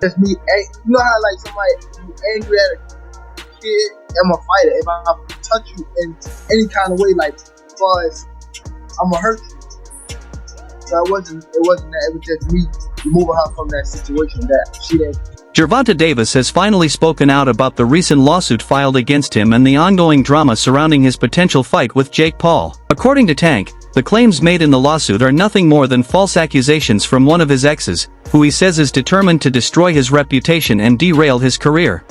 Just me, you know how like somebody you angry at a kid. I'm a fighter. If I touch you in any kind of way, like as far as I'm gonna hurt you. So it wasn't that. It was just me removing her from that situation that she didn't. Gervonta Davis has finally spoken out about the recent lawsuit filed against him and the ongoing drama surrounding his potential fight with Jake Paul. According to Tank, the claims made in the lawsuit are nothing more than false accusations from one of his exes, who he says is determined to destroy his reputation and derail his career.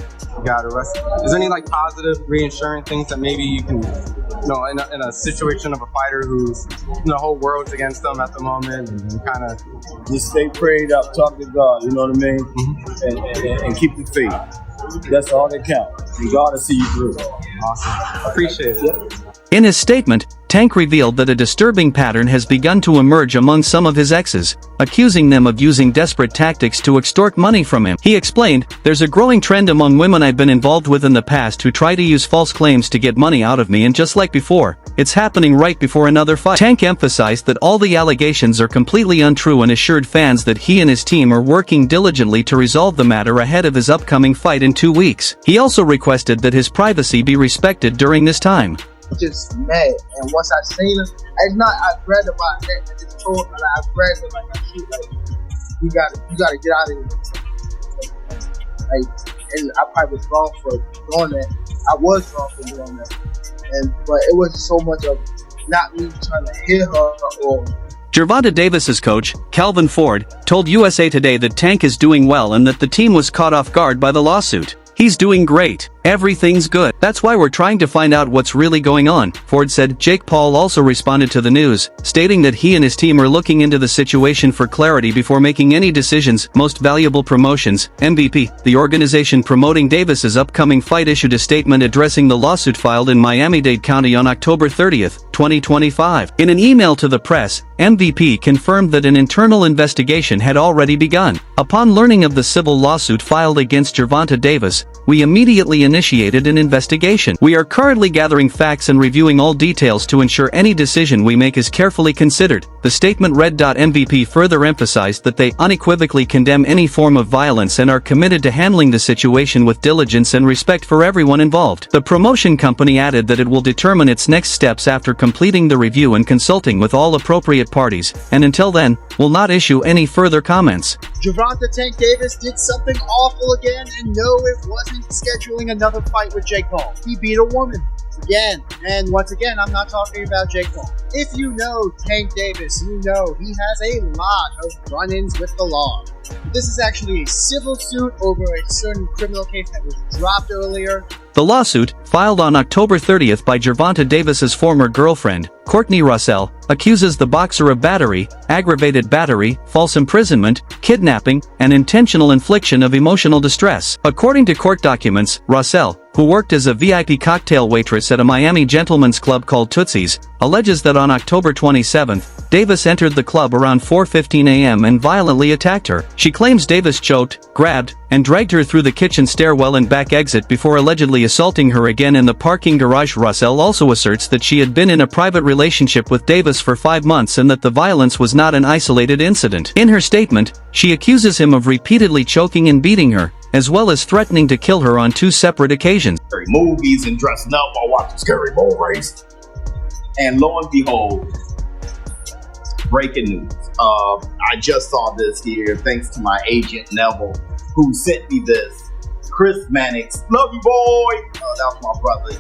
Got arrested. Is there any like positive reassuring things that maybe you can, in a situation of a fighter who's, the whole world's against them at the moment, and kind of just stay prayed up, talk to God, you know what I mean, mm-hmm. and keep the faith. That's all that counts. And God will see you through. Awesome. Appreciate it. Yep. In his statement, Tank revealed that a disturbing pattern has begun to emerge among some of his exes, accusing them of using desperate tactics to extort money from him. He explained, "There's a growing trend among women I've been involved with in the past who try to use false claims to get money out of me, and just like before, it's happening right before another fight." Tank emphasized that all the allegations are completely untrue and assured fans that he and his team are working diligently to resolve the matter ahead of his upcoming fight in 2 weeks. He also requested that his privacy be respected during this time. Just mad, and once I seen her, it's not I grabbed about that. I just told her, like, I grabbed her like, "Shoot, like you gotta get out of here." Like, and I probably was wrong for doing that. I was wrong for doing that, but it wasn't so much of not me trying to hit her or. Gervonta Davis's coach, Calvin Ford, told USA Today that Tank is doing well and that the team was caught off guard by the lawsuit. "He's doing great. Everything's good. That's why we're trying to find out what's really going on," Ford said. Jake Paul also responded to the news, stating that he and his team are looking into the situation for clarity before making any decisions. Most Valuable Promotions, MVP, the organization promoting Davis's upcoming fight, issued a statement addressing the lawsuit filed in Miami-Dade County on October 30th, 2025. In an email to the press, MVP confirmed that an internal investigation had already begun. Upon learning of the civil lawsuit filed against Gervonta Davis, we immediately initiated an investigation. We are currently gathering facts and reviewing all details to ensure any decision we make is carefully considered, the statement read. MVP further emphasized that they unequivocally condemn any form of violence and are committed to handling the situation with diligence and respect for everyone involved. The promotion company added that it will determine its next steps after completing the review and consulting with all appropriate parties, and until then, will not issue any further comments. Gervonta "Tank" Davis did something awful again, and no, it wasn't scheduling another fight with Jake Paul. He beat a woman. Again, and once again, I'm not talking about Jake Paul. If you know Tank Davis, you know he has a lot of run-ins with the law. This is actually a civil suit over a certain criminal case that was dropped earlier. The lawsuit, filed on October 30th by Gervonta Davis's former girlfriend, Courtney Russell, accuses the boxer of battery, aggravated battery, false imprisonment, kidnapping, and intentional infliction of emotional distress. According to court documents, Russell, who worked as a VIP cocktail waitress at a Miami gentlemen's club called Tootsie's, alleges that on October 27th, Davis entered the club around 4:15 a.m. and violently attacked her. She claims Davis choked, grabbed, and dragged her through the kitchen stairwell and back exit before allegedly assaulting her again in the parking garage. Russell also asserts that she had been in a private relationship with Davis for 5 months and that the violence was not an isolated incident. In her statement, she accuses him of repeatedly choking and beating her, as well as threatening to kill her on 2 separate occasions. Movies and dressing up while watching scary movies. And lo and behold, breaking news. I just saw this here thanks to my agent Neville, who sent me this. Chris Mannix, love you, boy. That was my brother.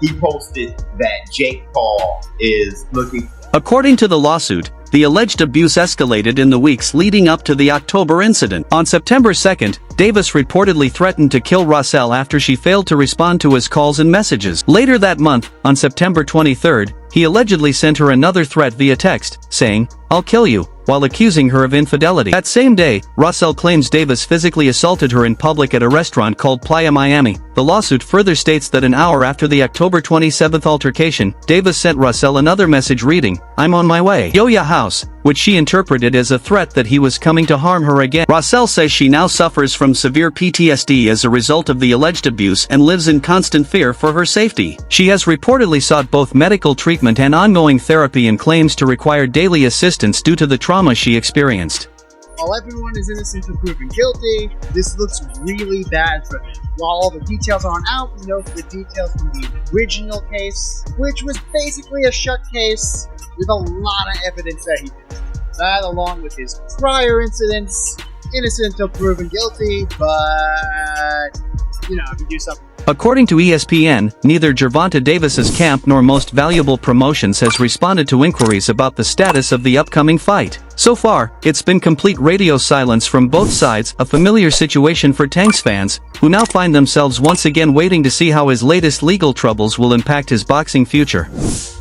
He posted that Jake Paul is looking. According to the lawsuit, the alleged abuse escalated in the weeks leading up to the October incident. On September 2nd, Davis reportedly threatened to kill Russell after she failed to respond to his calls and messages. Later that month, on September 23rd, he allegedly sent her another threat via text, saying, "I'll kill you," while accusing her of infidelity. That same day, Russell claims Davis physically assaulted her in public at a restaurant called Playa Miami. The lawsuit further states that an hour after the October 27th altercation, Davis sent Russell another message reading, "I'm on my way. Yo ya house," which she interpreted as a threat that he was coming to harm her again. Russell says she now suffers from severe PTSD as a result of the alleged abuse and lives in constant fear for her safety. She has reportedly sought both medical treatment and ongoing therapy and claims to require daily assistance due to the trauma she experienced. while everyone is innocent until proven guilty, this looks really bad for him. While all the details aren't out, we know the details from the original case, which was basically a shut case with a lot of evidence that he did. That, along with his prior incidents, innocent until proven guilty, but, if you do something. According to ESPN, neither Gervonta Davis's camp nor Most Valuable Promotions has responded to inquiries about the status of the upcoming fight. So far, it's been complete radio silence from both sides, a familiar situation for Tank's fans, who now find themselves once again waiting to see how his latest legal troubles will impact his boxing future.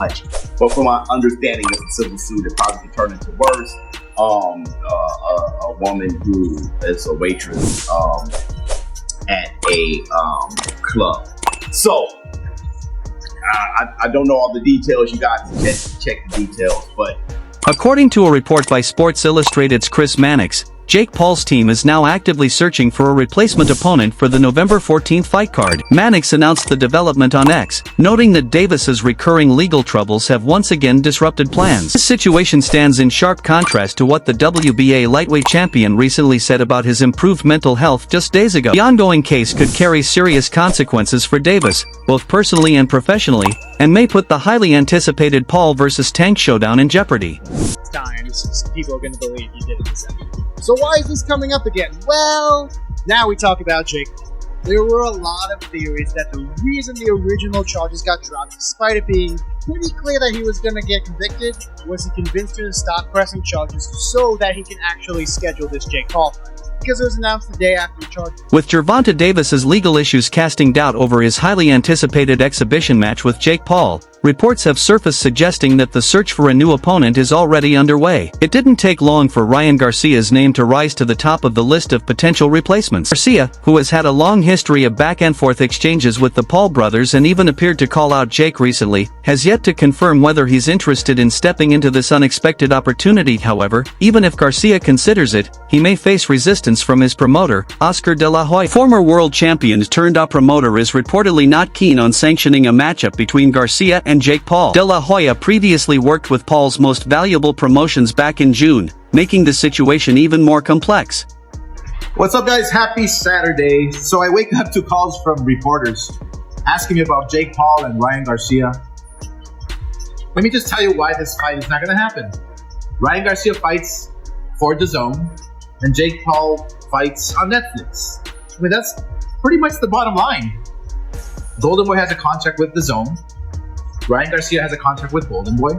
But from my understanding of the civil suit, it probably could turn into worse. A woman who is a waitress at a club. So I don't know all the details. You guys check the details, but according to a report by Sports Illustrated's Chris Mannix, Jake Paul's team is now actively searching for a replacement opponent for the November 14th fight card. Mannix announced the development on X, noting that Davis's recurring legal troubles have once again disrupted plans. This situation stands in sharp contrast to what the WBA lightweight champion recently said about his improved mental health just days ago. The ongoing case could carry serious consequences for Davis, both personally and professionally, and may put the highly anticipated Paul vs. Tank showdown in jeopardy. People are going to believe he did it this time. So why is this coming up again? Well, now we talk about Jake Paul. There were a lot of theories that the reason the original charges got dropped, despite it being pretty clear that he was going to get convicted, was he convinced her to stop pressing charges so that he can actually schedule this Jake Paul fight. Because it was announced the day after the charges. With Gervonta Davis's legal issues casting doubt over his highly anticipated exhibition match with Jake Paul, reports have surfaced suggesting that the search for a new opponent is already underway. It didn't take long for Ryan Garcia's name to rise to the top of the list of potential replacements. Garcia, who has had a long history of back-and-forth exchanges with the Paul brothers and even appeared to call out Jake recently, has yet to confirm whether he's interested in stepping into this unexpected opportunity. However, even if Garcia considers it, he may face resistance from his promoter, Oscar De La Hoya. Former world champion turned promoter is reportedly not keen on sanctioning a matchup between Garcia and Jake Paul. De La Hoya previously worked with Paul's Most Valuable Promotions back in June, making the situation even more complex. What's up, guys? Happy Saturday. So I wake up to calls from reporters asking me about Jake Paul and Ryan Garcia. Let me just tell you why this fight is not going to happen. Ryan Garcia fights for DAZN, and Jake Paul fights on Netflix. I mean, that's pretty much the bottom line. Golden Boy has a contract with DAZN. Ryan Garcia has a contract with Golden Boy.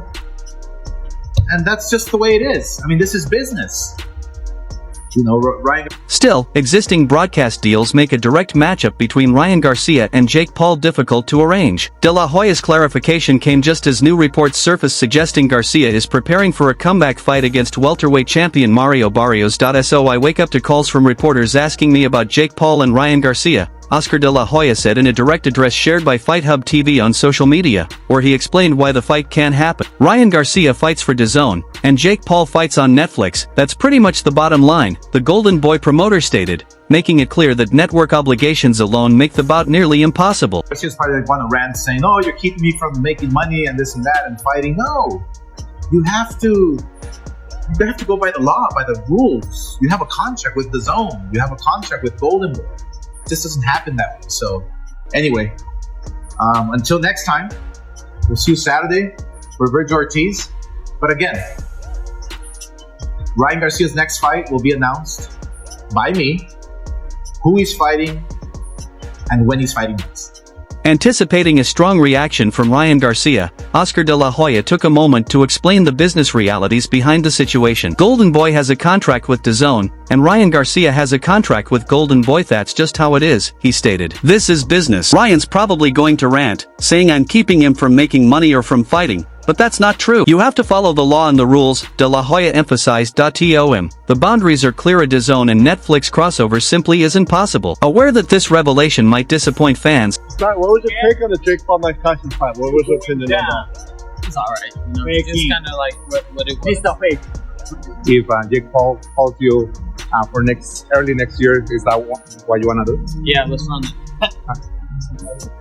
And that's just the way it is. I mean, this is business. Ryan... Still, existing broadcast deals make a direct matchup between Ryan Garcia and Jake Paul difficult to arrange. De La Hoya's clarification came just as new reports surfaced suggesting Garcia is preparing for a comeback fight against welterweight champion Mario Barrios. So I wake up to calls from reporters asking me about Jake Paul and Ryan Garcia, Oscar De La Hoya said in a direct address shared by Fight Hub TV on social media, where he explained why the fight can't happen. Ryan Garcia fights for DAZN, and Jake Paul fights on Netflix. That's pretty much the bottom line, the Golden Boy promoter stated, making it clear that network obligations alone make the bout nearly impossible. It's just probably like one of rant saying, oh, you're keeping me from making money and this and that and fighting. No, you have to go by the law, by the rules. You have a contract with DAZN. You have a contract with Golden Boy. This doesn't happen that way. So anyway, until next time, we'll see you Saturday for Virgil Ortiz. But again, Ryan Garcia's next fight will be announced by me, who he's fighting, and when he's fighting next. Anticipating a strong reaction from Ryan Garcia, Oscar De La Hoya took a moment to explain the business realities behind the situation. Golden Boy has a contract with DAZN, and Ryan Garcia has a contract with Golden Boy. That's just how it is, he stated. This is business. Ryan's probably going to rant, saying I'm keeping him from making money or from fighting. But that's not true. You have to follow the law and the rules, De La Hoya emphasized. The boundaries are clear. A DAZN and Netflix crossover simply isn't possible. Aware that this revelation might disappoint fans. What was your take on the Jake Paul Mike Tyson fight? What was your opinion on that? It's alright. It's kind of like what it was. It's not fake. If Jake Paul calls you for early next year, is that what you want to do? Yeah, let's run it.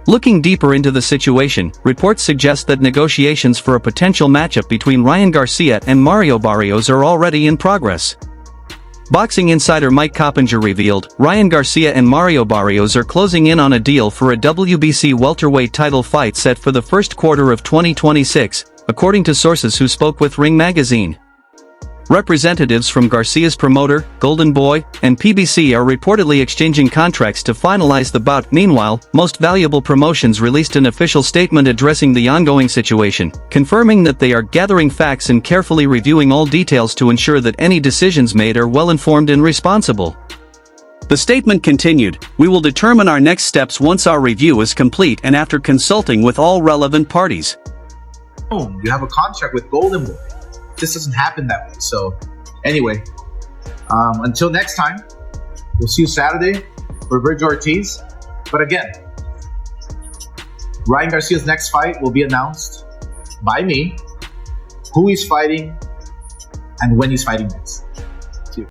Looking deeper into the situation, reports suggest that negotiations for a potential matchup between Ryan Garcia and Mario Barrios are already in progress. Boxing insider Mike Coppinger revealed, Ryan Garcia and Mario Barrios are closing in on a deal for a WBC welterweight title fight set for the first quarter of 2026, according to sources who spoke with Ring Magazine. Representatives from Garcia's promoter, Golden Boy, and PBC are reportedly exchanging contracts to finalize the bout. Meanwhile, Most Valuable Promotions released an official statement addressing the ongoing situation, confirming that they are gathering facts and carefully reviewing all details to ensure that any decisions made are well-informed and responsible. The statement continued, "We will determine our next steps once our review is complete and after consulting with all relevant parties." Oh, you have a contract with Golden Boy. This doesn't happen that way. So, anyway, until next time, we'll see you Saturday for Virgil Ortiz. But again, Ryan Garcia's next fight will be announced by me, who he's fighting, and when he's fighting next.